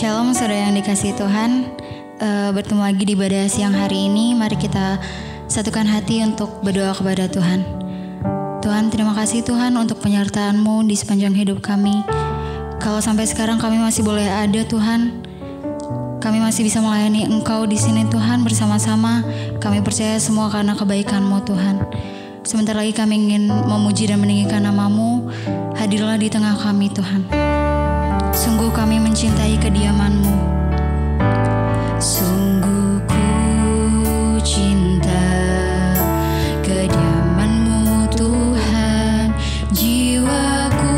Shalom saudara yang dikasihi Tuhan. Bertemu lagi di ibadah siang hari ini. Mari kita satukan hati untuk berdoa kepada Tuhan. Tuhan, terima kasih Tuhan untuk penyertaan-Mu di sepanjang hidup kami. Kalau sampai sekarang kami masih boleh ada Tuhan, kami masih bisa melayani Engkau di sini Tuhan bersama-sama. Kami percaya semua karena kebaikan-Mu Tuhan. Sebentar lagi kami ingin memuji dan meninggikan nama-Mu. Hadirlah di tengah kami Tuhan. Sungguh kami mencintai kediaman-Mu. Sungguh ku cinta kediaman-Mu Tuhan. Jiwaku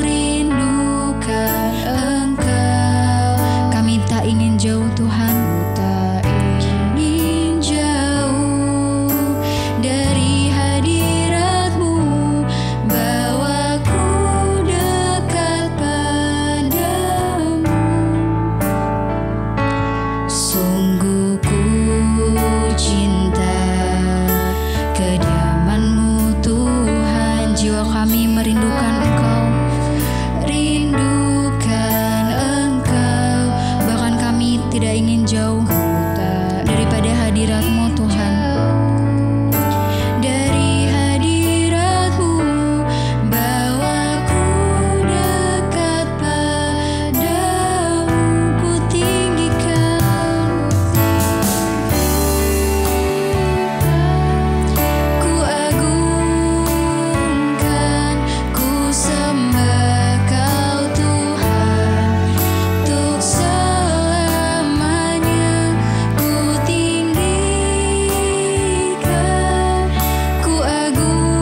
rindukan Engkau. Kami tak ingin jauh Tuhan, tak ingin jauh dari hadirat-Mu. Bawaku dekat padamu. Sungguh ku cinta kediaman-Mu Tuhan. Jiwa kami merindukan Engkau, rindukan Engkau. Bahkan kami tidak ingin jauh daripada hadirat-Mu Tuhan. Dari hadirat-Mu bawaku dekat padamu. Ku tinggikan, ku agungkan, ku sembah Kau Tuhan. Untuk selamanya ku tinggikan, ku agungkan,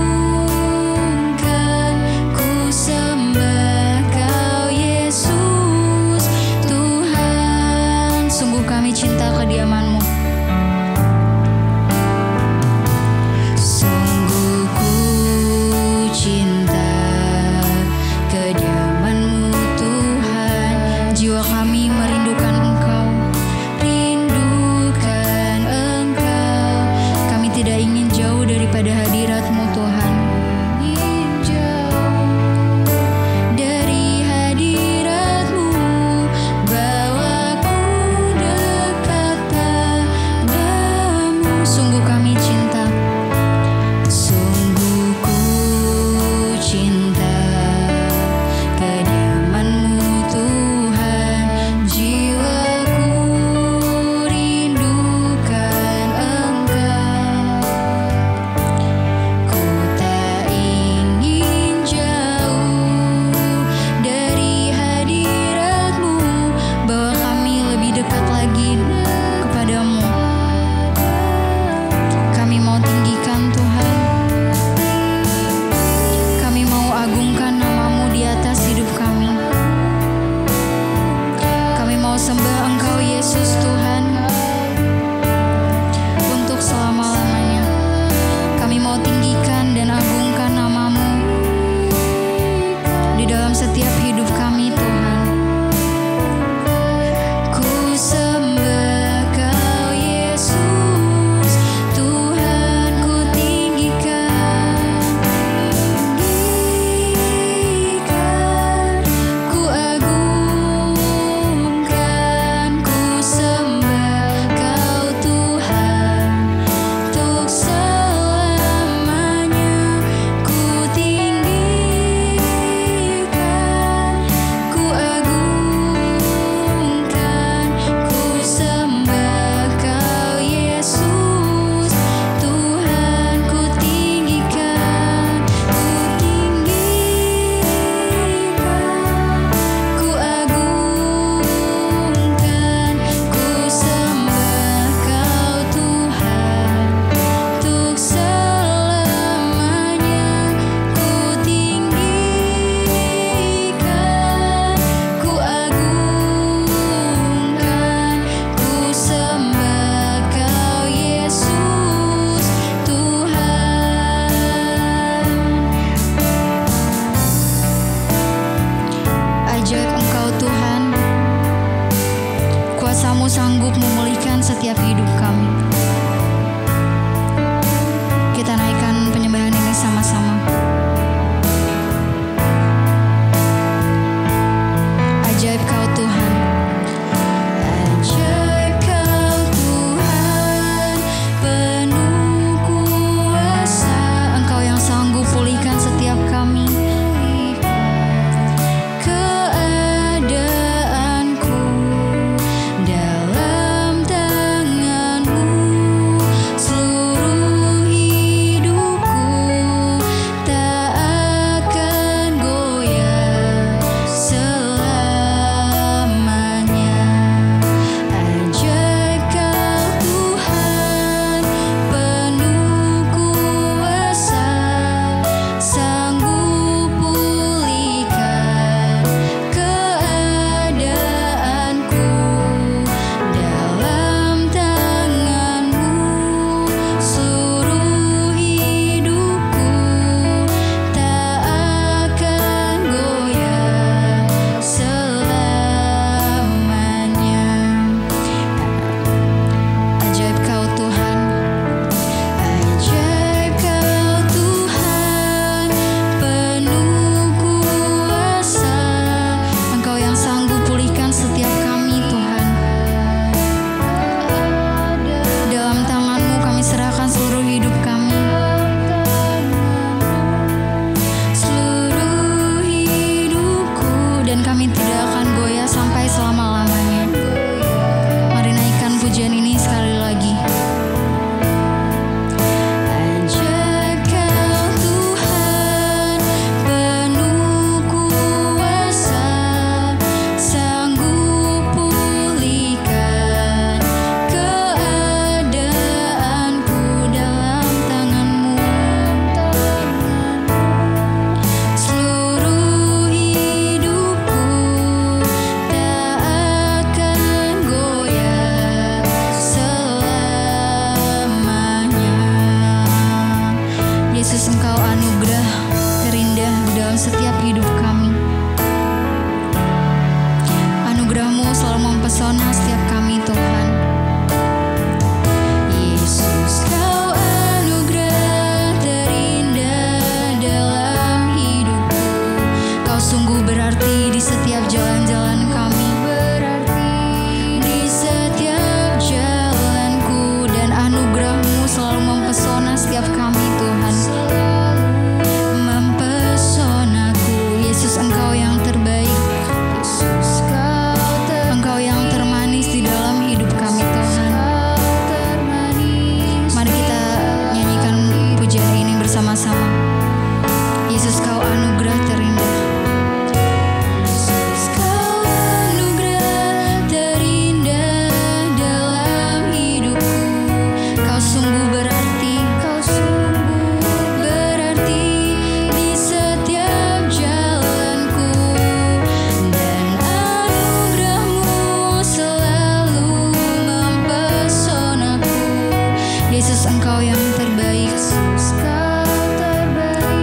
ku sembah Kau Yesus Tuhan. Sungguh kami cinta kediaman-Mu. Sungguh ku cinta kediaman-Mu Tuhan. Jiwa kami merindukan Engkau, rindukan Engkau. Kami tidak ingin jauh daripada hadirat-Mu Tuhan. Ingin jauh dari hadirat-Mu. Bawaku dekat padamu. Sungguh kami cinta. Sungguh ku cinta kediaman-Mu Tuhan. Jiwaku rindukan Engkau. Ku tak ingin jauh dari hadirat-Mu. Bawa kami lebih dekat lagi kepadamu. Kami mau tinggikan Tuhan. Kami mau agungkan nama-Mu di atas hidup kami. Kami mau sembah Engkau Yesus Tuhan untuk selama-lamanya. Kami mau tinggikan dan agungkan nama-Mu di dalam setiap hidup kami Tuhan. Ku sembah Kau Yesus Tuhan. Ku tinggikan, ku agungkan, ku sembah Kau Tuhan. Untuk selamanya ku tinggikan, ku agungkan, ku sembah Kau Yesus Tuhan. Ku tinggikan, ku agungkan, ku sembah Kau Tuhan. Untuk selamanya ku tinggikan, ku agungkan, ku sembah Kau Yesus Tuhan. Ajaib Engkau Tuhan. Kuasa-Mu sanggup memulihkan setiap hidup kami. Kita naikkan penyembahan ini sama-sama. Ajaib Kau Tuhan. setiap jalan-jalan kami, di setiap jalanku, dan anugerah-Mu selalu mempesona setiap kami Tuhan. Mempesonaku, Yesus Engkau yang terbaik, Engkau yang termanis di dalam hidup kami Tuhan. Mari kita nyanyikan pujian ini bersama-sama. Yesus Kau anugerah terindah. Yesus Kau anugerah terindah dalam hidupku. Kau sungguh berarti, di setiap jalanku, dan anugerah-Mu selalu mempesonaku. Yesus Engkau yang terbaik,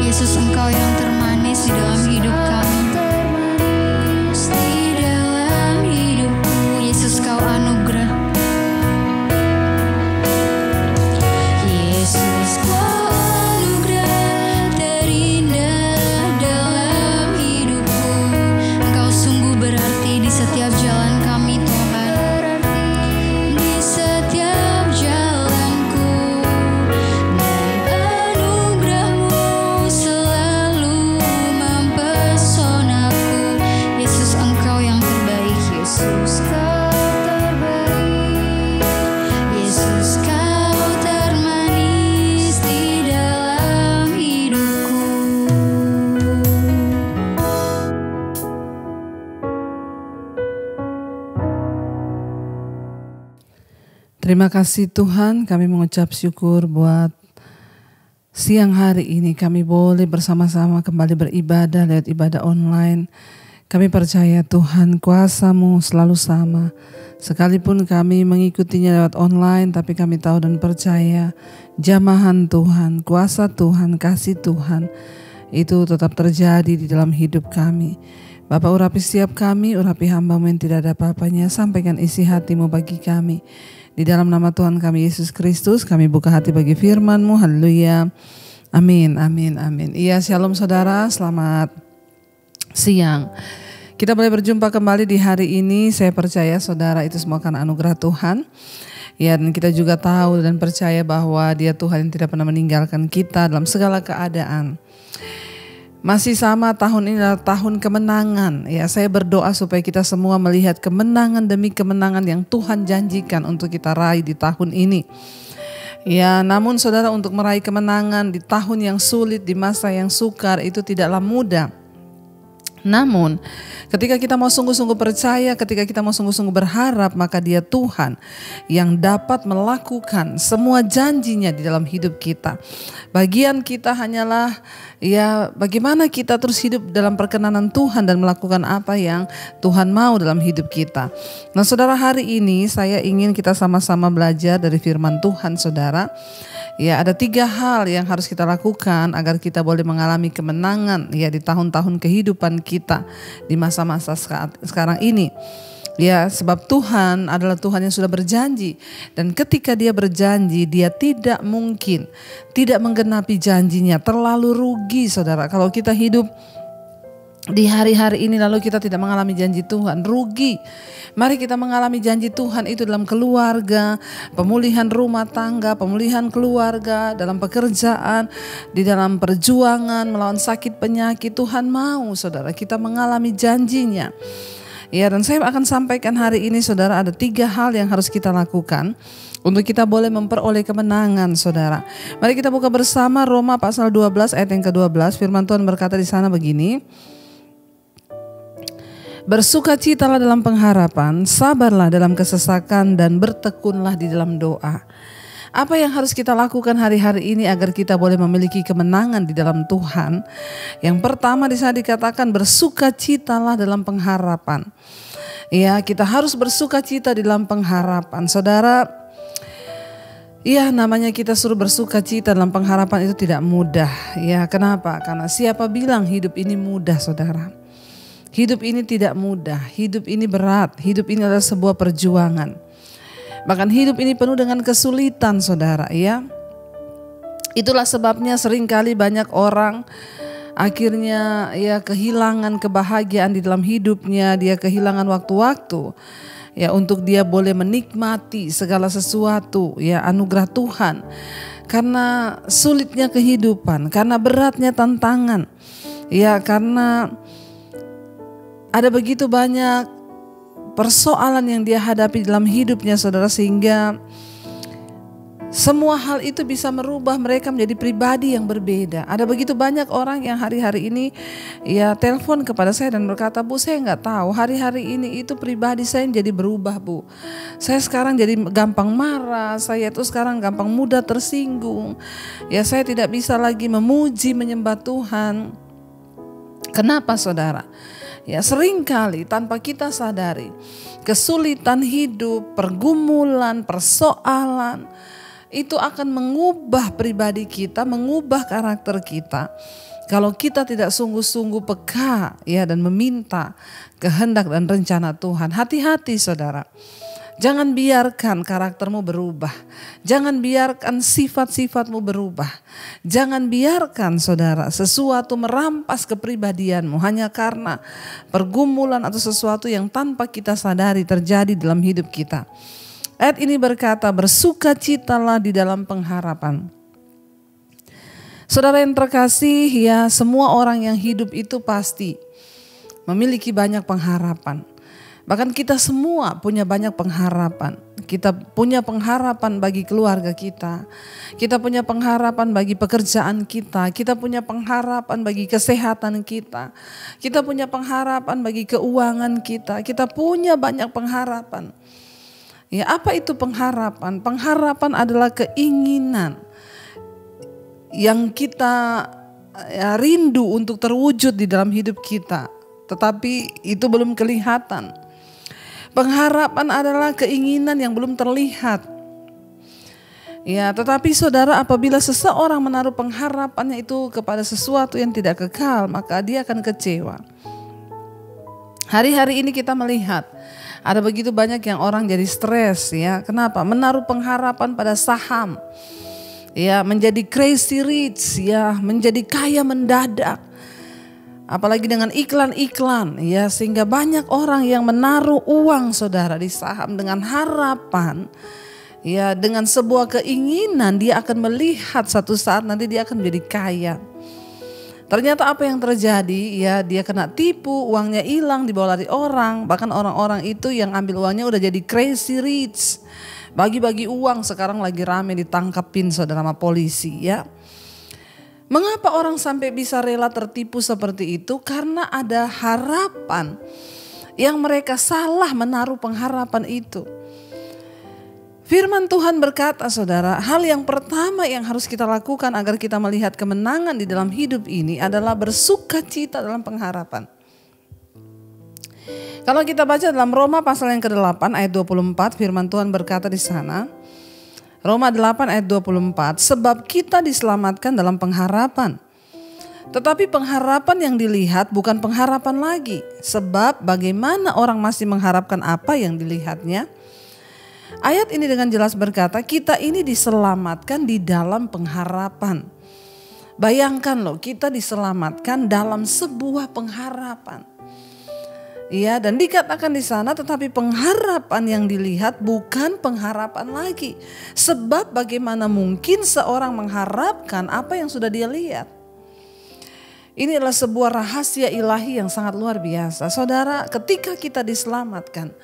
Yesus Engkau yang termanis di dalam hidup kami, di dalam hidupku. Yesus Kau anugerah. Yesus Kau anugerah terindah dalam hidupku. Engkau sungguh berarti di setiap jalan kami Tuhan, di setiap jalanku, dan anugerah-Mu selalu mempesonaku. Yesus Engkau yang terbaik, Yesus Kau terbaik, Yesus Kau termanis di dalam hidupku. Terima kasih Tuhan, kami mengucap syukur buat siang hari ini kami boleh bersama-sama kembali beribadah lewat ibadah online. Kami percaya Tuhan kuasa-Mu selalu sama. Sekalipun kami mengikutinya lewat online, tapi kami tahu dan percaya jamahan Tuhan, kuasa Tuhan, kasih Tuhan itu tetap terjadi di dalam hidup kami. Bapa, urapi setiap kami, urapi hamba-Mu yang tidak ada apa-apanya, sampaikan isi hati-Mu bagi kami. Di dalam nama Tuhan kami Yesus Kristus, kami buka hati bagi firman-Mu. Haleluya. Amin, amin, amin. Iya, shalom saudara, selamat siang. Kita boleh berjumpa kembali di hari ini. Saya percaya saudara itu semua karena anugerah Tuhan. Ya, dan kita juga tahu dan percaya bahwa Dia Tuhan yang tidak pernah meninggalkan kita dalam segala keadaan. Masih sama, tahun ini adalah tahun kemenangan. Ya, saya berdoa supaya kita semua melihat kemenangan demi kemenangan yang Tuhan janjikan untuk kita raih di tahun ini. Ya, namun saudara, untuk meraih kemenangan di tahun yang sulit, di masa yang sukar, itu tidaklah mudah. Namun ketika kita mau sungguh-sungguh percaya, ketika kita mau sungguh-sungguh berharap, maka Dia Tuhan yang dapat melakukan semua janjinya di dalam hidup kita. Bagian kita hanyalah ya bagaimana kita terus hidup dalam perkenanan Tuhan dan melakukan apa yang Tuhan mau dalam hidup kita. Nah saudara, hari ini saya ingin kita sama-sama belajar dari firman Tuhan saudara. Ya, ada 3 hal yang harus kita lakukan agar kita boleh mengalami kemenangan ya di tahun-tahun kehidupan kita di masa-masa sekarang ini. Ya, sebab Tuhan adalah Tuhan yang sudah berjanji, dan ketika Dia berjanji, Dia tidak mungkin tidak menggenapi janjinya. Terlalu rugi saudara kalau kita hidup di hari-hari ini lalu kita tidak mengalami janji Tuhan, rugi. Mari kita mengalami janji Tuhan itu dalam keluarga, pemulihan rumah tangga, pemulihan keluarga, dalam pekerjaan, di dalam perjuangan melawan sakit penyakit. Tuhan mau saudara kita mengalami janjinya. Ya, dan saya akan sampaikan hari ini saudara, ada 3 hal yang harus kita lakukan untuk kita boleh memperoleh kemenangan saudara. Mari kita buka bersama Roma pasal 12 ayat yang ke-12. Firman Tuhan berkata di sana begini. Bersukacitalah dalam pengharapan, sabarlah dalam kesesakan, dan bertekunlah di dalam doa. Apa yang harus kita lakukan hari-hari ini agar kita boleh memiliki kemenangan di dalam Tuhan? Yang pertama di sana dikatakan bersukacitalah dalam pengharapan. Ya, kita harus bersukacita di dalam pengharapan. Saudara, iya, namanya kita suruh bersukacita dalam pengharapan itu tidak mudah. Ya, kenapa? Karena siapa bilang hidup ini mudah saudara? Hidup ini tidak mudah, hidup ini berat, hidup ini adalah sebuah perjuangan. Bahkan hidup ini penuh dengan kesulitan saudara ya. Itulah sebabnya seringkali banyak orang Akhirnya ya kehilangan kebahagiaan di dalam hidupnya, dia kehilangan waktu-waktu ya untuk dia boleh menikmati segala sesuatu ya anugerah Tuhan. Karena sulitnya kehidupan, karena beratnya tantangan. Ya karena ada begitu banyak persoalan yang dia hadapi dalam hidupnya saudara, sehingga semua hal itu bisa merubah mereka menjadi pribadi yang berbeda. Ada begitu banyak orang yang hari-hari ini ya telepon kepada saya dan berkata, "Bu, saya nggak tahu hari-hari ini itu pribadi saya jadi berubah, Bu. Saya sekarang jadi gampang marah, saya itu sekarang gampang mudah tersinggung. Ya saya tidak bisa lagi memuji, menyembah Tuhan." Kenapa saudara? Ya seringkali tanpa kita sadari kesulitan hidup, pergumulan, persoalan itu akan mengubah pribadi kita, mengubah karakter kita. Kalau kita tidak sungguh-sungguh peka ya dan meminta kehendak dan rencana Tuhan. Hati-hati saudara. Jangan biarkan karaktermu berubah. Jangan biarkan sifat-sifatmu berubah. Jangan biarkan saudara sesuatu merampas kepribadianmu hanya karena pergumulan atau sesuatu yang tanpa kita sadari terjadi dalam hidup kita. Ayat ini berkata, bersukacitalah di dalam pengharapan. Saudara yang terkasih, ya semua orang yang hidup itu pasti memiliki banyak pengharapan. Bahkan kita semua punya banyak pengharapan. Kita punya pengharapan bagi keluarga kita. Kita punya pengharapan bagi pekerjaan kita. Kita punya pengharapan bagi kesehatan kita. Kita punya pengharapan bagi keuangan kita. Kita punya banyak pengharapan. Ya, apa itu pengharapan? Pengharapan adalah keinginan yang kita rindu untuk terwujud di dalam hidup kita, tetapi itu belum kelihatan. Pengharapan adalah keinginan yang belum terlihat. Ya, tetapi saudara, apabila seseorang menaruh pengharapannya itu kepada sesuatu yang tidak kekal, maka dia akan kecewa. Hari-hari ini kita melihat ada begitu banyak yang orang jadi stres ya. Kenapa? Menaruh pengharapan pada saham. Ya, menjadi crazy rich ya, menjadi kaya mendadak. Apalagi dengan iklan-iklan ya, sehingga banyak orang yang menaruh uang saudara di saham dengan harapan ya, dengan sebuah keinginan dia akan melihat satu saat nanti dia akan menjadi kaya. Ternyata apa yang terjadi ya, dia kena tipu, uangnya hilang, dibawa lari orang. Bahkan orang-orang itu yang ambil uangnya udah jadi crazy rich. Bagi-bagi uang sekarang lagi rame ditangkapin saudara sama polisi ya. Mengapa orang sampai bisa rela tertipu seperti itu? Karena ada harapan yang mereka salah menaruh pengharapan itu. Firman Tuhan berkata saudara, hal yang pertama yang harus kita lakukan agar kita melihat kemenangan di dalam hidup ini adalah bersukacita dalam pengharapan. Kalau kita baca dalam Roma pasal yang ke-8 ayat 24, firman Tuhan berkata di sana, Roma 8 ayat 24, sebab kita diselamatkan dalam pengharapan. Tetapi pengharapan yang dilihat bukan pengharapan lagi, sebab bagaimana orang masih mengharapkan apa yang dilihatnya. Ayat ini dengan jelas berkata, kita ini diselamatkan di dalam pengharapan. Bayangkan loh, kita diselamatkan dalam sebuah pengharapan. Ya, dan dikatakan di sana, tetapi pengharapan yang dilihat bukan pengharapan lagi. Sebab bagaimana mungkin seorang mengharapkan apa yang sudah dia lihat. Ini adalah sebuah rahasia ilahi yang sangat luar biasa. Saudara, ketika kita diselamatkan,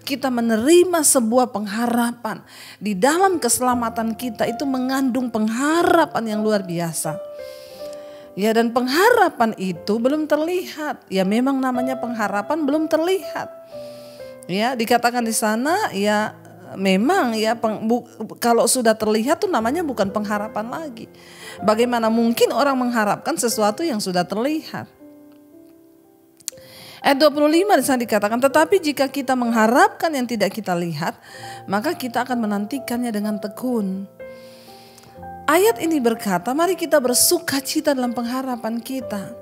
kita menerima sebuah pengharapan. Di dalam keselamatan kita itu mengandung pengharapan yang luar biasa. Ya, dan pengharapan itu belum terlihat. Ya, memang namanya pengharapan belum terlihat. Ya, dikatakan di sana ya memang ya kalau sudah terlihat tuh namanya bukan pengharapan lagi. Bagaimana mungkin orang mengharapkan sesuatu yang sudah terlihat? Ayat 25 di sana dikatakan, tetapi jika kita mengharapkan yang tidak kita lihat, maka kita akan menantikannya dengan tekun. Ayat ini berkata, mari kita bersukacita dalam pengharapan kita.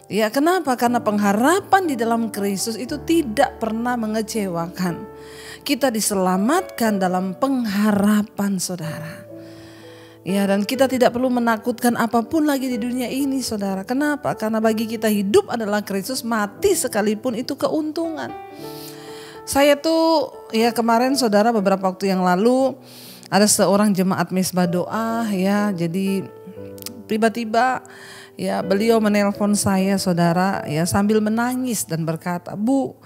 Ya, kenapa? Karena pengharapan di dalam Kristus itu tidak pernah mengecewakan. Kita diselamatkan dalam pengharapan saudara. Ya, dan kita tidak perlu menakutkan apapun lagi di dunia ini, saudara. Kenapa? Karena bagi kita hidup adalah Kristus, mati sekalipun itu keuntungan. Saya tuh ya kemarin, saudara, beberapa waktu yang lalu ada seorang jemaat Mesbah Doa ya. Jadi tiba-tiba ya beliau menelpon saya, saudara, ya sambil menangis dan berkata, "Bu,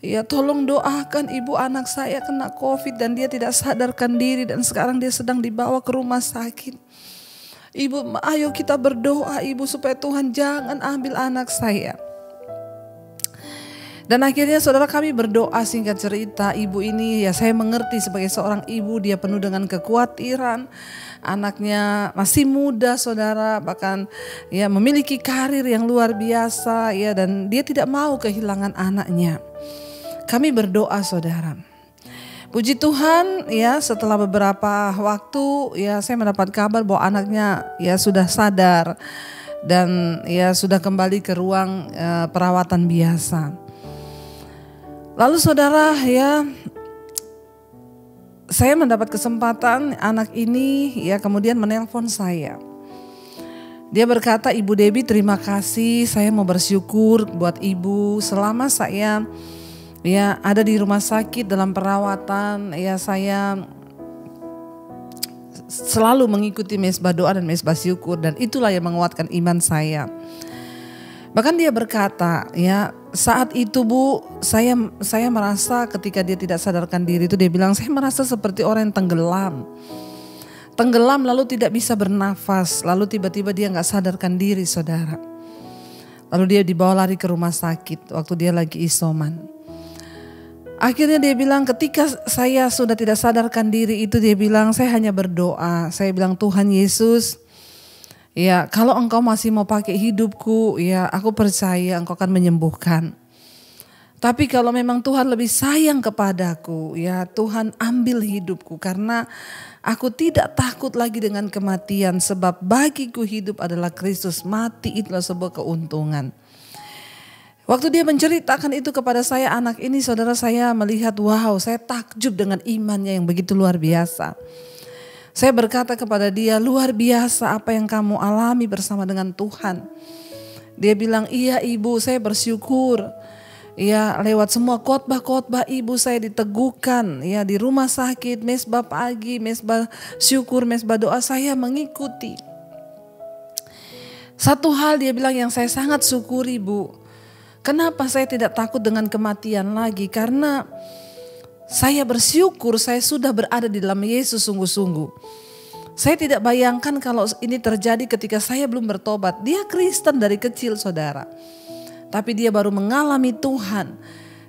ya tolong doakan ibu anak saya kena COVID dan dia tidak sadarkan diri dan sekarang dia sedang dibawa ke rumah sakit. Ibu, ayo kita berdoa ibu supaya Tuhan jangan ambil anak saya." Dan akhirnya saudara, kami berdoa. Singkat cerita, ibu ini ya saya mengerti sebagai seorang ibu, dia penuh dengan kekhawatiran. Anaknya masih muda, saudara, bahkan ya memiliki karir yang luar biasa ya, dan dia tidak mau kehilangan anaknya. Kami berdoa, saudara. Puji Tuhan ya, setelah beberapa waktu ya saya mendapat kabar bahwa anaknya ya sudah sadar dan ya sudah kembali ke ruang perawatan biasa. Lalu saudara ya, saya mendapat kesempatan, anak ini ya kemudian menelpon saya. Dia berkata, "Ibu Debbie, terima kasih, saya mau bersyukur buat ibu selama saya ya ada di rumah sakit dalam perawatan, ya saya selalu mengikuti mesbah doa dan mesbah syukur dan itulah yang menguatkan iman saya." Bahkan dia berkata, ya saat itu Bu, saya merasa ketika dia tidak sadarkan diri itu, dia bilang, "Saya merasa seperti orang yang tenggelam. Tenggelam lalu tidak bisa bernafas, lalu tiba-tiba dia gak sadarkan diri, saudara. Lalu dia dibawa lari ke rumah sakit waktu dia lagi isoman. Akhirnya dia bilang, ketika saya sudah tidak sadarkan diri itu, dia bilang, saya hanya berdoa. Saya bilang, Tuhan Yesus, ya kalau engkau masih mau pakai hidupku, ya aku percaya engkau akan menyembuhkan. Tapi kalau memang Tuhan lebih sayang kepadaku, ya Tuhan ambil hidupku. Karena aku tidak takut lagi dengan kematian, sebab bagiku hidup adalah Kristus, mati itulah sebuah keuntungan." Waktu dia menceritakan itu kepada saya, anak ini, saudara, saya melihat, wow, saya takjub dengan imannya yang begitu luar biasa. Saya berkata kepada dia, "Luar biasa apa yang kamu alami bersama dengan Tuhan." Dia bilang, "Iya ibu, saya bersyukur. Ya lewat semua khotbah-khotbah ibu saya diteguhkan. Ya di rumah sakit, mesbah pagi, mesbah syukur, mesbah doa saya mengikuti. Satu hal," dia bilang, "yang saya sangat syukuri Bu. Kenapa saya tidak takut dengan kematian lagi? Karena saya bersyukur saya sudah berada di dalam Yesus sungguh-sungguh. Saya tidak bayangkan kalau ini terjadi ketika saya belum bertobat." Dia Kristen dari kecil, saudara. Tapi dia baru mengalami Tuhan.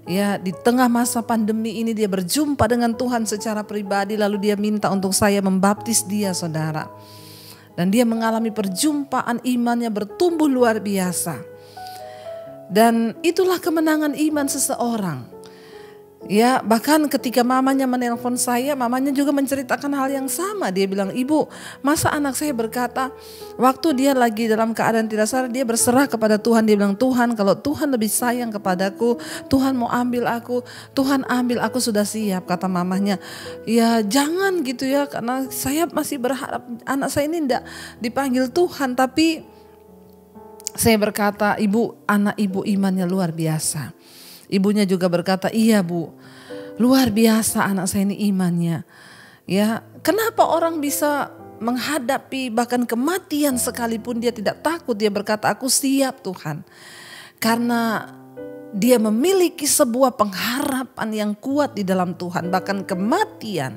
Ya di tengah masa pandemi ini dia berjumpa dengan Tuhan secara pribadi. Lalu dia minta untuk saya membaptis dia, saudara. Dan dia mengalami perjumpaan, imannya bertumbuh luar biasa. Dan itulah kemenangan iman seseorang. Ya bahkan ketika mamanya menelpon saya, mamanya juga menceritakan hal yang sama. Dia bilang, "Ibu, masa anak saya berkata waktu dia lagi dalam keadaan tidak sadar, dia berserah kepada Tuhan. Dia bilang, Tuhan, kalau Tuhan lebih sayang kepadaku, Tuhan mau ambil aku, Tuhan ambil, aku sudah siap," kata mamanya. "Ya jangan gitu ya, karena saya masih berharap anak saya ini tidak dipanggil Tuhan." Tapi saya berkata, "Ibu, anak ibu imannya luar biasa." Ibunya juga berkata, "Iya Bu, luar biasa anak saya ini imannya." Ya, kenapa orang bisa menghadapi bahkan kematian sekalipun dia tidak takut? Dia berkata, "Aku siap Tuhan." Karena dia memiliki sebuah pengharapan yang kuat di dalam Tuhan. Bahkan kematian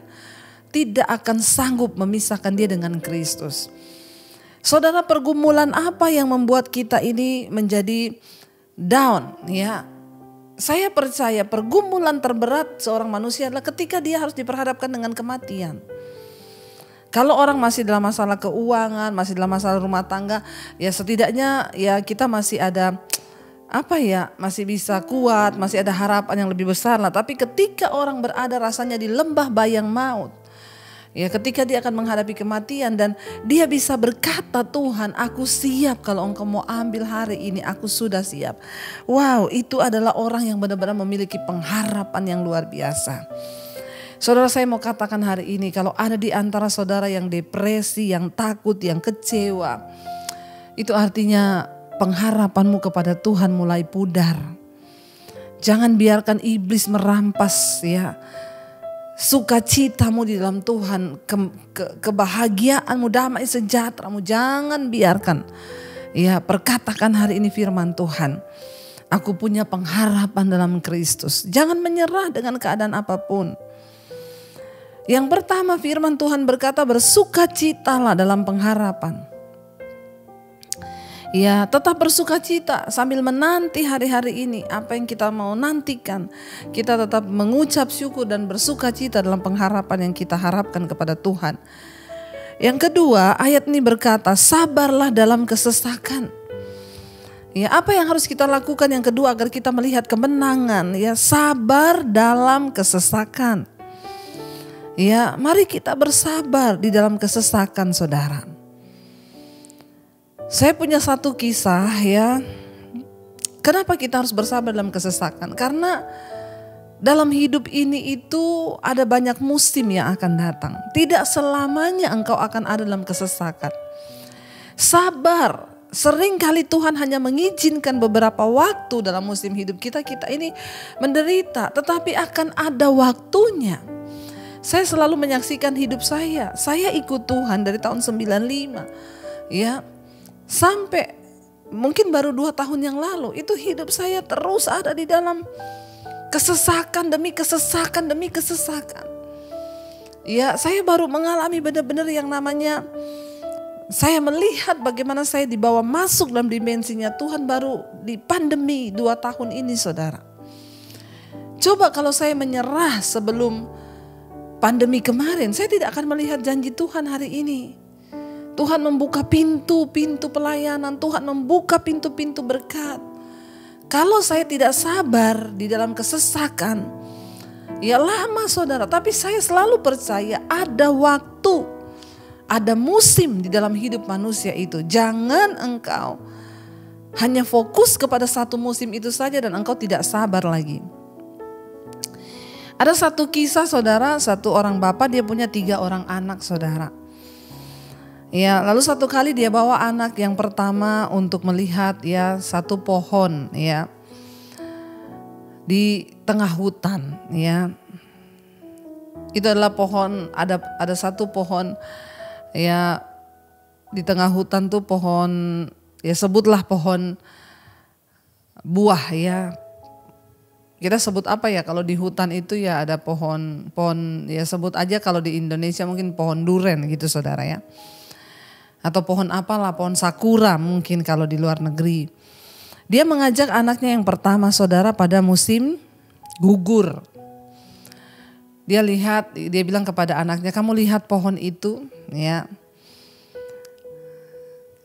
tidak akan sanggup memisahkan dia dengan Kristus. Saudara, pergumulan apa yang membuat kita ini menjadi down? Ya, saya percaya pergumulan terberat seorang manusia adalah ketika dia harus diperhadapkan dengan kematian. Kalau orang masih dalam masalah keuangan, masih dalam masalah rumah tangga, ya setidaknya ya kita masih ada masih bisa kuat, masih ada harapan yang lebih besar lah. Tapi ketika orang berada rasanya di lembah bayang maut, ya ketika dia akan menghadapi kematian dan dia bisa berkata, "Tuhan, aku siap, kalau engkau mau ambil hari ini, aku sudah siap." Wow, itu adalah orang yang benar-benar memiliki pengharapan yang luar biasa. Saudara, saya mau katakan hari ini, kalau ada di antara saudara yang depresi, yang takut, yang kecewa, itu artinya pengharapanmu kepada Tuhan mulai pudar. Jangan biarkan iblis merampas ya sukacitamu di dalam Tuhan, kebahagiaanmu, damai sejahteramu. Jangan biarkan. Ya, perkatakan hari ini firman Tuhan. Aku punya pengharapan dalam Kristus. Jangan menyerah dengan keadaan apapun. Yang pertama, firman Tuhan berkata, bersukacitalah dalam pengharapan. Ya, tetap bersukacita sambil menanti hari-hari ini. Apa yang kita mau nantikan, kita tetap mengucap syukur dan bersukacita dalam pengharapan yang kita harapkan kepada Tuhan. Yang kedua, ayat ini berkata, sabarlah dalam kesesakan. Ya, apa yang harus kita lakukan yang kedua agar kita melihat kemenangan? Ya, sabar dalam kesesakan. Ya, mari kita bersabar di dalam kesesakan, saudara. Saya punya satu kisah ya. Kenapa kita harus bersabar dalam kesesakan? Karena dalam hidup ini itu ada banyak musim yang akan datang. Tidak selamanya engkau akan ada dalam kesesakan. Sabar. Seringkali Tuhan hanya mengizinkan beberapa waktu dalam musim hidup kita. Kita ini menderita, tetapi akan ada waktunya. Saya selalu menyaksikan hidup saya. Saya ikut Tuhan dari tahun 95. Ya. Sampai mungkin baru 2 tahun yang lalu itu hidup saya terus ada di dalam kesesakan demi kesesakan demi kesesakan. Ya, saya baru mengalami benar-benar yang namanya saya melihat bagaimana saya dibawa masuk dalam dimensinya Tuhan baru di pandemi 2 tahun ini, saudara. Coba kalau saya menyerah sebelum pandemi kemarin, saya tidak akan melihat janji Tuhan hari ini. Tuhan membuka pintu-pintu pelayanan, Tuhan membuka pintu-pintu berkat. Kalau saya tidak sabar di dalam kesesakan, ya lama, saudara. Tapi saya selalu percaya ada waktu, ada musim di dalam hidup manusia itu. Jangan engkau hanya fokus kepada satu musim itu saja dan engkau tidak sabar lagi. Ada satu kisah, saudara, satu orang bapak dia punya 3 orang anak, saudara. Ya, lalu satu kali dia bawa anak yang pertama untuk melihat ya satu pohon ya di tengah hutan ya. Itu adalah pohon, ada satu pohon ya di tengah hutan tuh pohon ya, sebutlah pohon buah ya. Kita sebut apa ya kalau di hutan itu ya, ada pohon ya, sebut aja kalau di Indonesia mungkin pohon duren gitu, saudara ya. Atau pohon apalah, pohon sakura mungkin kalau di luar negeri. Dia mengajak anaknya yang pertama, saudara, pada musim gugur. Dia bilang kepada anaknya, kamu lihat pohon itu ya.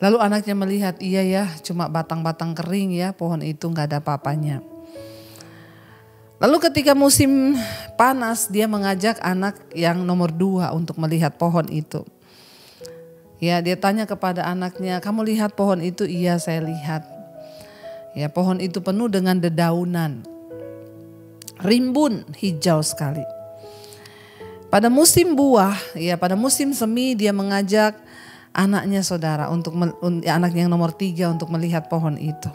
Lalu anaknya melihat, iya ya, cuma batang-batang kering ya, pohon itu gak ada apa-apanya. Lalu ketika musim panas, dia mengajak anak yang nomor 2 untuk melihat pohon itu. Ya, dia tanya kepada anaknya, kamu lihat pohon itu? Iya, saya lihat. Ya, pohon itu penuh dengan dedaunan, rimbun, hijau sekali. Pada musim buah, ya pada musim semi dia mengajak anaknya, saudara, anaknya yang nomor 3 untuk melihat pohon itu.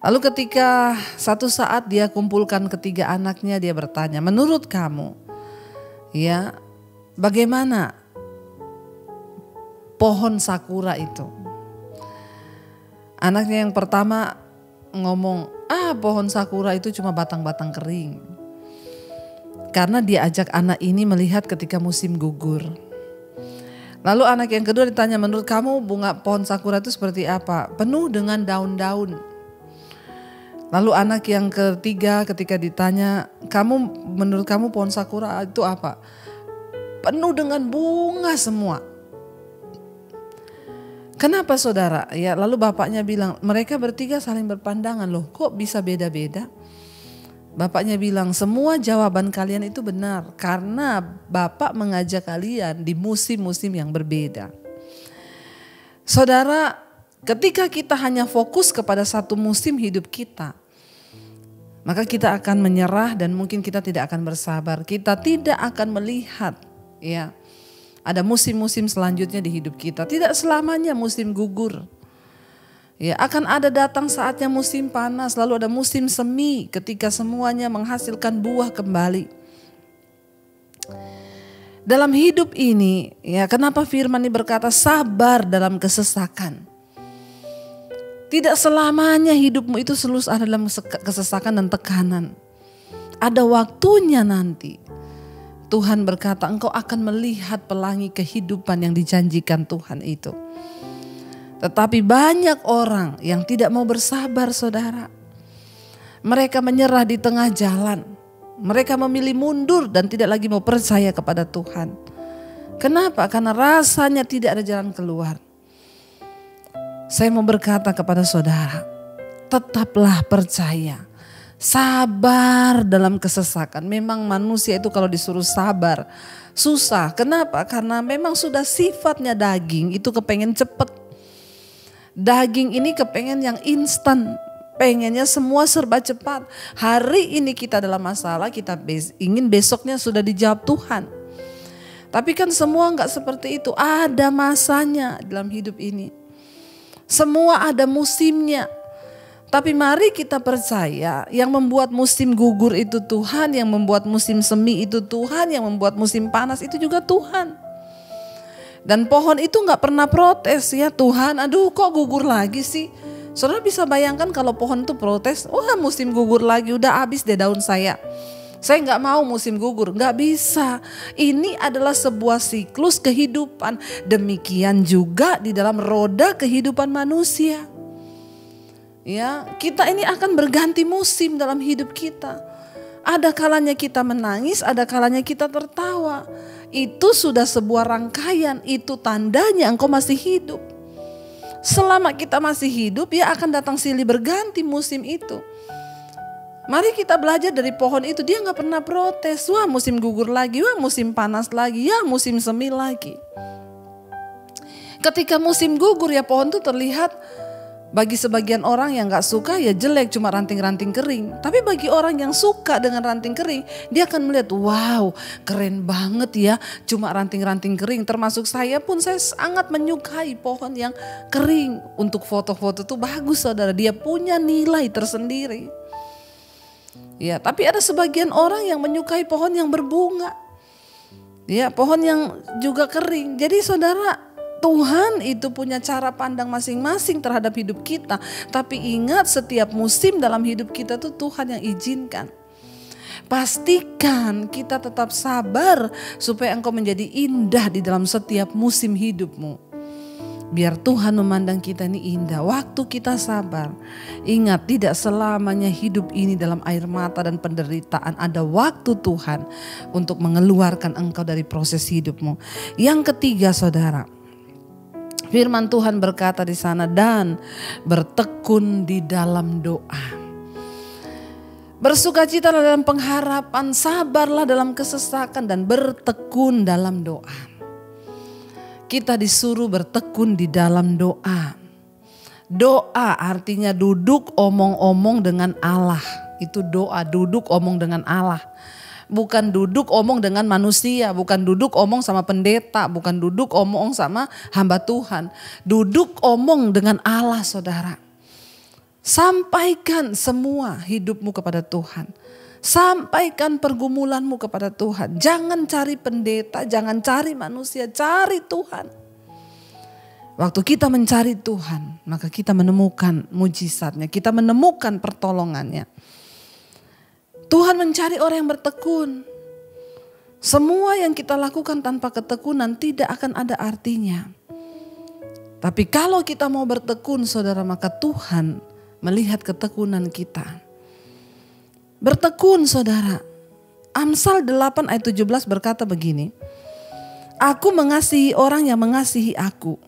Lalu ketika satu saat dia kumpulkan ketiga anaknya, dia bertanya, menurut kamu, ya bagaimana pohon sakura itu? Anaknya yang pertama ngomong, pohon sakura itu cuma batang-batang kering. Karena dia ajak anak ini melihat ketika musim gugur. Lalu anak yang kedua ditanya, menurut kamu bunga pohon sakura itu seperti apa? Penuh dengan daun-daun. Lalu anak yang ketiga ketika ditanya, menurut kamu pohon sakura itu apa? Penuh dengan bunga semua. Kenapa, saudara? Ya, lalu bapaknya bilang, mereka bertiga saling berpandangan, loh kok bisa beda-beda? Bapaknya bilang, semua jawaban kalian itu benar karena Bapak mengajak kalian di musim-musim yang berbeda. Saudara, ketika kita hanya fokus kepada satu musim hidup kita, maka kita akan menyerah dan mungkin kita tidak akan bersabar. Kita tidak akan melihat ya ada musim-musim selanjutnya di hidup kita. Tidak selamanya musim gugur. Ya, akan ada datang saatnya musim panas, lalu ada musim semi ketika semuanya menghasilkan buah kembali. Dalam hidup ini, ya kenapa firman ini berkata sabar dalam kesesakan. Tidak selamanya hidupmu itu selalu ada dalam kesesakan dan tekanan. Ada waktunya nanti. Tuhan berkata engkau akan melihat pelangi kehidupan yang dijanjikan Tuhan itu. Tetapi banyak orang yang tidak mau bersabar, saudara. Mereka menyerah di tengah jalan. Mereka memilih mundur dan tidak lagi mau percaya kepada Tuhan. Kenapa? Karena rasanya tidak ada jalan keluar. Saya mau berkata kepada saudara, tetaplah percaya, sabar dalam kesesakan. Memang manusia itu kalau disuruh sabar susah. Kenapa? Karena memang sudah sifatnya daging itu kepengen cepet. Daging ini kepengen yang instan, pengennya semua serba cepat. Hari ini kita dalam masalah, kita ingin besoknya sudah dijawab Tuhan. Tapi kan semua enggak seperti itu, ada masanya dalam hidup ini. Semua ada musimnya. Tapi mari kita percaya yang membuat musim gugur itu Tuhan, yang membuat musim semi itu Tuhan, yang membuat musim panas itu juga Tuhan. Dan pohon itu gak pernah protes ya, Tuhan aduh kok gugur lagi sih. Saudara bisa bayangkan kalau pohon itu protes, wah musim gugur lagi, udah habis deh daun saya gak mau musim gugur, gak bisa. Ini adalah sebuah siklus kehidupan. Demikian juga di dalam roda kehidupan manusia. Ya, kita ini akan berganti musim dalam hidup kita. Ada kalanya kita menangis, ada kalanya kita tertawa. Itu sudah sebuah rangkaian, itu tandanya engkau masih hidup. Selama kita masih hidup, ya akan datang silih berganti musim itu. Mari kita belajar dari pohon itu, dia gak pernah protes. Wah musim gugur lagi, wah musim panas lagi, ya musim semi lagi. Ketika musim gugur ya pohon itu terlihat bagi sebagian orang yang gak suka ya jelek, cuma ranting-ranting kering. Tapi bagi orang yang suka dengan ranting kering, dia akan melihat wow keren banget ya cuma ranting-ranting kering. Termasuk saya pun, saya sangat menyukai pohon yang kering. Untuk foto-foto tuh bagus saudara, dia punya nilai tersendiri. Ya, tapi ada sebagian orang yang menyukai pohon yang berbunga. Ya, pohon yang juga kering. Jadi saudara, Tuhan itu punya cara pandang masing-masing terhadap hidup kita. Tapi ingat setiap musim dalam hidup kita tuh Tuhan yang izinkan. Pastikan kita tetap sabar supaya engkau menjadi indah di dalam setiap musim hidupmu. Biar Tuhan memandang kita ini indah. Waktu kita sabar, ingat tidak selamanya hidup ini dalam air mata dan penderitaan. Ada waktu Tuhan untuk mengeluarkan engkau dari proses hidupmu. Yang ketiga saudara, firman Tuhan berkata di sana, dan bertekun di dalam doa. Bersukacitalah dalam pengharapan, sabarlah dalam kesesakan, dan bertekun dalam doa. Kita disuruh bertekun di dalam doa. Doa artinya duduk omong-omong dengan Allah. Itu doa, duduk omong dengan Allah. Bukan duduk omong dengan manusia, bukan duduk omong sama pendeta, bukan duduk omong sama hamba Tuhan. Duduk omong dengan Allah saudara. Sampaikan semua hidupmu kepada Tuhan. Sampaikan pergumulanmu kepada Tuhan. Jangan cari pendeta, jangan cari manusia, cari Tuhan. Waktu kita mencari Tuhan, maka kita menemukan mujizatnya, kita menemukan pertolongannya. Tuhan mencari orang yang bertekun. Semua yang kita lakukan tanpa ketekunan tidak akan ada artinya. Tapi kalau kita mau bertekun saudara, maka Tuhan melihat ketekunan kita. Bertekun saudara. Amsal 8 ayat 17 berkata begini. Aku mengasihi orang yang mengasihi aku.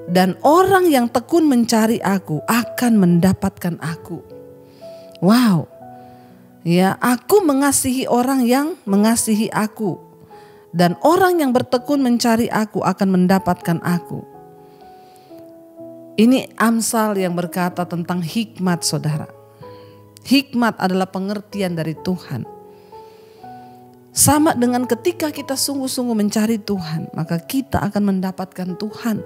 Dan orang yang tekun mencari aku akan mendapatkan aku. Wow. Ya, aku mengasihi orang yang mengasihi aku. Dan orang yang bertekun mencari aku akan mendapatkan aku. Ini Amsal yang berkata tentang hikmat saudara. Hikmat adalah pengertian dari Tuhan. Sama dengan ketika kita sungguh-sungguh mencari Tuhan, maka kita akan mendapatkan Tuhan.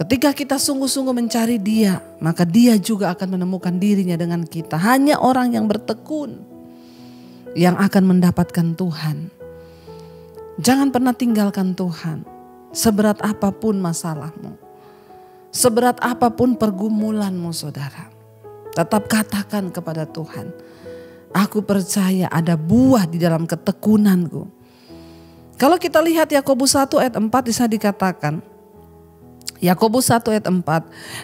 Ketika kita sungguh-sungguh mencari Dia, maka Dia juga akan menemukan dirinya dengan kita. Hanya orang yang bertekun yang akan mendapatkan Tuhan. Jangan pernah tinggalkan Tuhan. Seberat apapun masalahmu, seberat apapun pergumulanmu saudara, tetap katakan kepada Tuhan, aku percaya ada buah di dalam ketekunanku. Kalau kita lihat Yakobus 1 ayat 4 di sana dikatakan, Yakobus 1 ayat 4,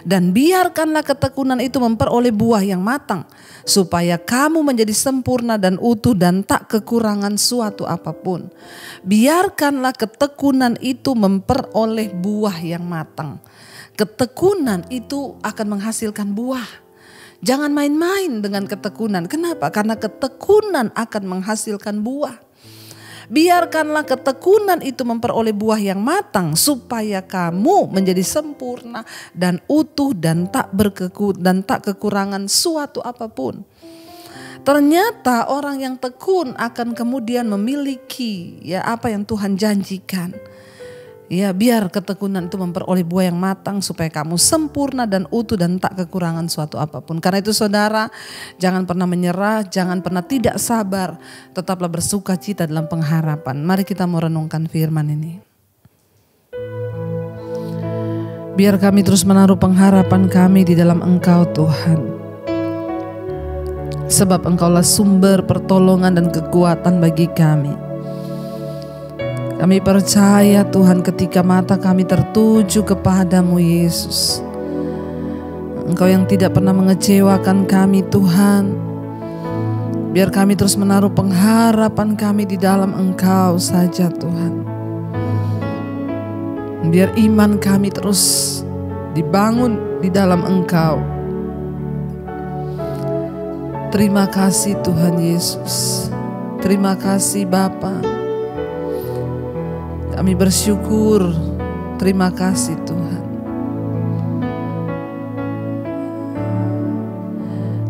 dan biarkanlah ketekunan itu memperoleh buah yang matang, supaya kamu menjadi sempurna dan utuh dan tak kekurangan suatu apapun. Biarkanlah ketekunan itu memperoleh buah yang matang. Ketekunan itu akan menghasilkan buah. Jangan main-main dengan ketekunan. Kenapa? Karena ketekunan akan menghasilkan buah. Biarkanlah ketekunan itu memperoleh buah yang matang, supaya kamu menjadi sempurna dan utuh dan tak kekurangan suatu apapun. Ternyata orang yang tekun akan kemudian memiliki apa yang Tuhan janjikan. Biar ketekunan itu memperoleh buah yang matang, supaya kamu sempurna dan utuh dan tak kekurangan suatu apapun. Karena itu saudara, jangan pernah menyerah, jangan pernah tidak sabar, tetaplah bersuka cita dalam pengharapan. Mari kita mau renungkan firman ini. Biar kami terus menaruh pengharapan kami di dalam Engkau Tuhan. Sebab Engkaulah sumber pertolongan dan kekuatan bagi kami. Kami percaya Tuhan, ketika mata kami tertuju kepadamu Yesus, Engkau yang tidak pernah mengecewakan kami Tuhan. Biar kami terus menaruh pengharapan kami di dalam Engkau saja Tuhan. Biar iman kami terus dibangun di dalam Engkau. Terima kasih Tuhan Yesus. Terima kasih Bapa. Kami bersyukur, terima kasih Tuhan.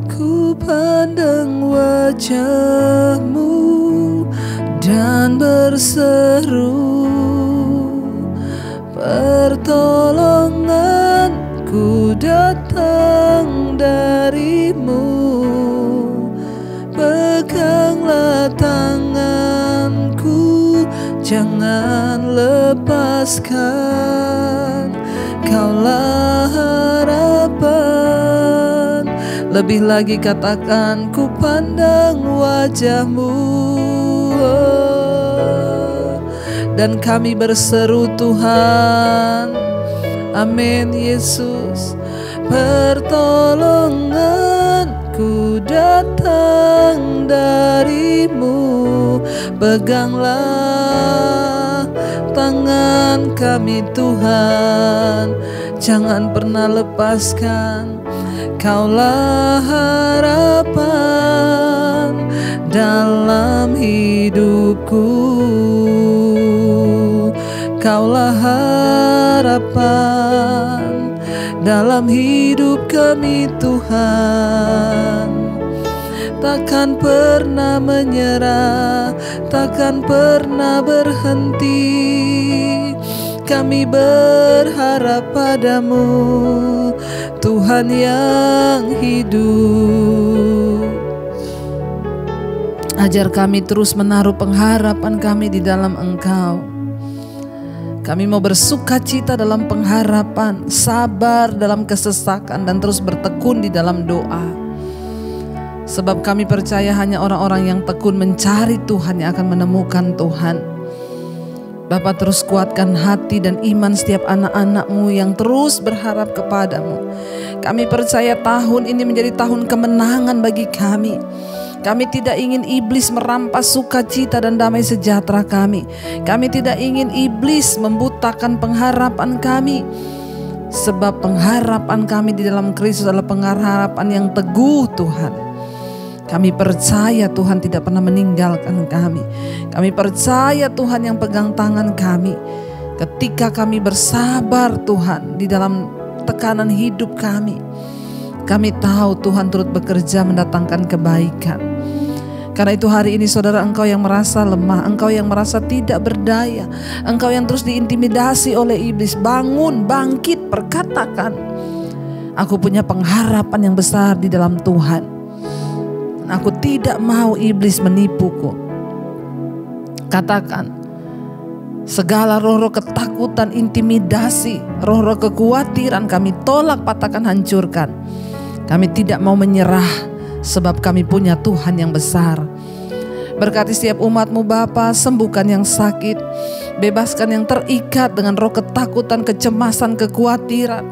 Ku pandang wajah-Mu dan berseru, pertolonganku datang dari-Mu. Peganglah tanganku, jangan lepaskan, Kaulah harapan. Lebih lagi katakan, ku pandang wajah-Mu, dan kami berseru Tuhan. Amin Yesus. Pertolonganku datang dari-Mu. Peganglah tangan kami Tuhan, jangan pernah lepaskan, Kaulah harapan dalam hidupku. Kaulah harapan dalam hidup kami Tuhan. Takkan pernah menyerah, takkan pernah berhenti. Kami berharap padamu, Tuhan yang hidup. Ajar kami terus menaruh pengharapan kami di dalam Engkau. Kami mau bersuka cita dalam pengharapan, sabar dalam kesesakan, dan terus bertekun di dalam doa. Sebab kami percaya hanya orang-orang yang tekun mencari Tuhan yang akan menemukan Tuhan. Bapa, terus kuatkan hati dan iman setiap anak-anak-Mu yang terus berharap kepadamu. Kami percaya tahun ini menjadi tahun kemenangan bagi kami. Kami tidak ingin iblis merampas sukacita dan damai sejahtera kami. Kami tidak ingin iblis membutakan pengharapan kami. Sebab pengharapan kami di dalam Kristus adalah pengharapan yang teguh Tuhan. Kami percaya Tuhan tidak pernah meninggalkan kami. Kami percaya Tuhan yang pegang tangan kami. Ketika kami bersabar Tuhan di dalam tekanan hidup kami, Kami tahu Tuhan turut bekerja mendatangkan kebaikan. Karena itu hari ini saudara, engkau yang merasa lemah, engkau yang merasa tidak berdaya, engkau yang terus diintimidasi oleh iblis, bangun, bangkit, perkatakan, aku punya pengharapan yang besar di dalam Tuhan. Aku tidak mau iblis menipuku. Katakan, segala roh-roh ketakutan, intimidasi, roh-roh kekhawatiran kami tolak, patahkan, hancurkan. Kami tidak mau menyerah, sebab kami punya Tuhan yang besar. Berkati setiap umat-Mu Bapa, sembuhkan yang sakit, bebaskan yang terikat dengan roh ketakutan, kecemasan, kekhawatiran.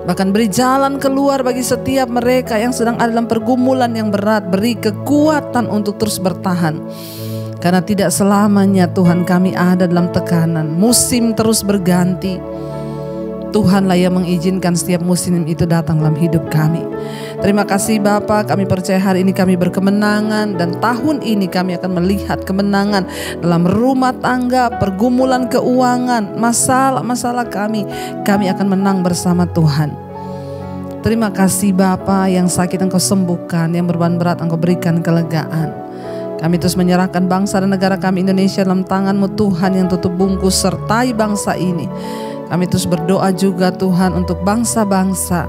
Bahkan beri jalan keluar bagi setiap mereka yang sedang ada dalam pergumulan yang berat. Beri kekuatan untuk terus bertahan. Karena tidak selamanya Tuhan kami ada dalam tekanan. Musim terus berganti. Tuhanlah yang mengizinkan setiap musim itu datang dalam hidup kami. Terima kasih Bapa, kami percaya hari ini kami berkemenangan, dan tahun ini kami akan melihat kemenangan dalam rumah tangga, pergumulan keuangan, masalah-masalah kami akan menang bersama Tuhan. Terima kasih Bapa, yang sakit Engkau sembuhkan, yang beban berat Engkau berikan kelegaan. Kami terus menyerahkan bangsa dan negara kami Indonesia dalam tangan-Mu Tuhan yang tutup bungkus, sertai bangsa ini. Kami terus berdoa juga Tuhan untuk bangsa-bangsa.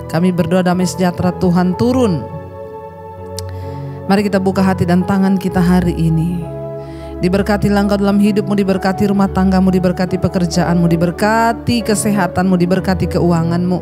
Kami berdoa damai sejahtera Tuhan turun. Mari kita buka hati dan tangan kita hari ini. Diberkatilah Engkau dalam hidupmu, diberkati rumah tanggamu, diberkati pekerjaanmu, diberkati kesehatanmu, diberkati keuanganmu.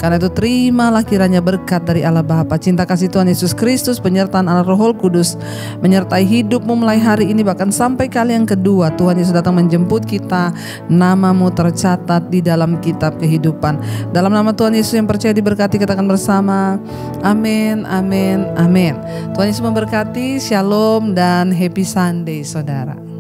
Karena itu terimalah kiranya berkat dari Allah Bapa, cinta kasih Tuhan Yesus Kristus, penyertaan Allah Roh Kudus menyertai hidupmu mulai hari ini bahkan sampai kali yang kedua Tuhan Yesus datang menjemput kita. Namamu tercatat di dalam kitab kehidupan. Dalam nama Tuhan Yesus yang percaya diberkati, katakan bersama, amin, amin, amin. Tuhan Yesus memberkati. Shalom dan happy Sunday saudara.